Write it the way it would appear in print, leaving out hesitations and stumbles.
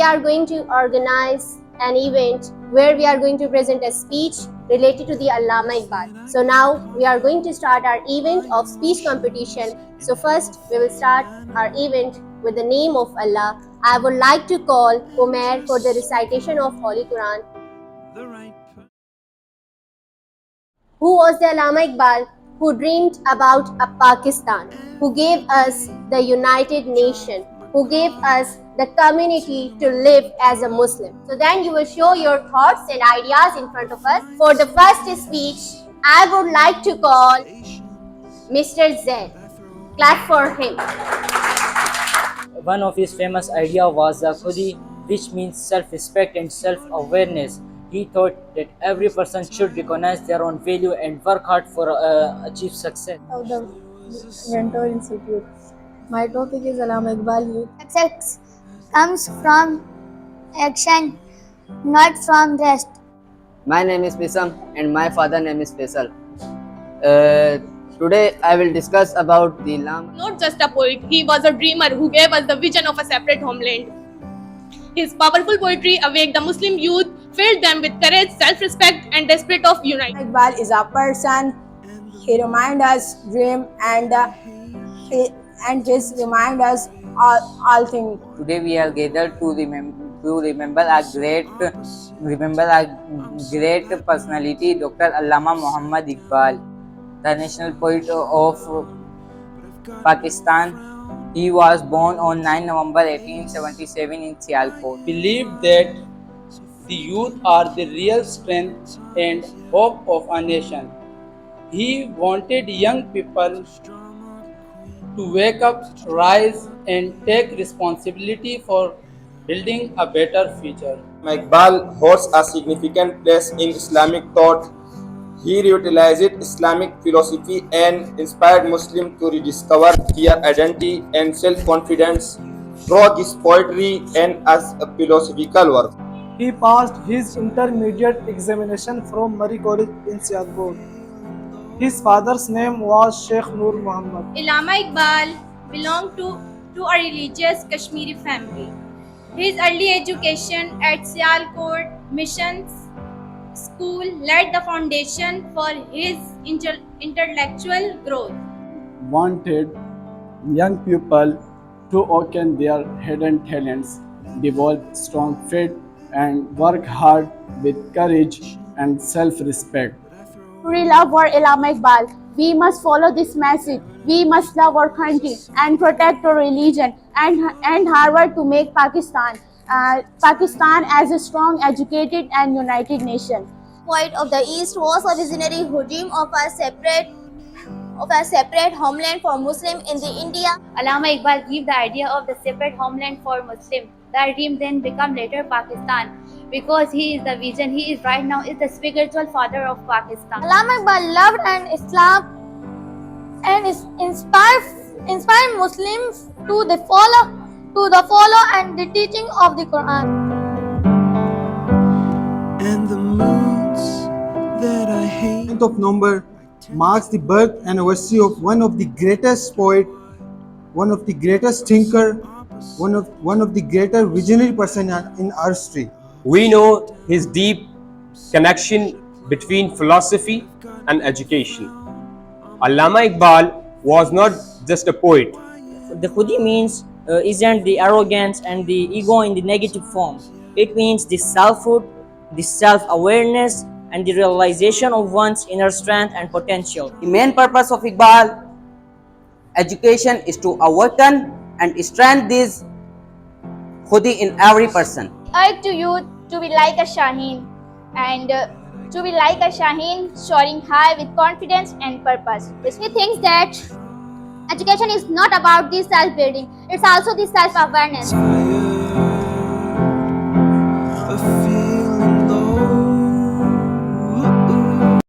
are going to organize an event where we are going to present a speech related to the Allama Iqbal. So now we are going to start our event of speech competition. So first we will start our event with the name of Allah. I would like to call Umair for the recitation of Holy Quran. Who was the Allama Iqbal who dreamed about a Pakistan, who gave us the United Nation, who gave us the community to live as a Muslim? So then you will show your thoughts and ideas in front of us. For the first speech, I would like to call Mr. Zaid. Clap for him. One of his famous ideas was the Khudi, which means self-respect and self-awareness. He thought that every person should recognize their own value and work hard for achieve success. Of the Mentor Institute. My topic is Allama Iqbal Youth. Success comes from action, not from rest. My name is Bisam and my father name is Faisal. Today I will discuss about the Allama. Not just a poet, he was a dreamer who gave us the vision of a separate homeland. His powerful poetry awaked the Muslim youth, filled them with courage, self-respect and the spirit of unity. Iqbal is a person. He reminds us dream and just remind us all things. Today we are gathered to remember a great personality, Dr. Allama Muhammad Iqbal, the national poet of Pakistan. He was born on 9 November 1877 in Sialkot. Believed that the youth are the real strength and hope of a nation. He wanted young people to wake up, rise, and take responsibility for building a better future. Iqbal holds a significant place in Islamic thought. He revitalized Islamic philosophy and inspired Muslims to rediscover their identity and self-confidence through his poetry and as a philosophical work. He passed his intermediate examination from Murray College in Sialkot. His father's name was Sheikh Nur Muhammad. Allama Iqbal belonged to a religious Kashmiri family. His early education at Sialkot Missions School laid the foundation for his intellectual growth. Wanted young people to awaken their hidden talents, develop strong faith, and work hard with courage and self-respect. We love our Allama Iqbal. We must follow this message. We must love our country and protect our religion and hard work to make Pakistan as a strong, educated and united nation. Poet of the East was a visionary who dreamed of a separate homeland for Muslims in the India. Allama Iqbal gave the idea of the separate homeland for Muslims. That dream then became later Pakistan. Because he is the vision, he is right now is the spiritual father of Pakistan. Allama Iqbal loved and Islam and inspired Muslims to follow and the teaching of the Quran. And the moods that I hate. 9th of November marks the birth anniversary of one of the greatest poet, one of the greatest thinker, one of the greater visionary person in our history. We know his deep connection between philosophy and education. Allama Iqbal was not just a poet. The Khudi means isn't the arrogance and the ego in the negative form. It means the selfhood, the self-awareness and the realization of one's inner strength and potential. The main purpose of Iqbal education is to awaken and strengthen this Khudi in every person. Urge to youth to be like a Shaheen and to be like a Shaheen, soaring high with confidence and purpose. He thinks that education is not about the self-building, it's also the self-awareness.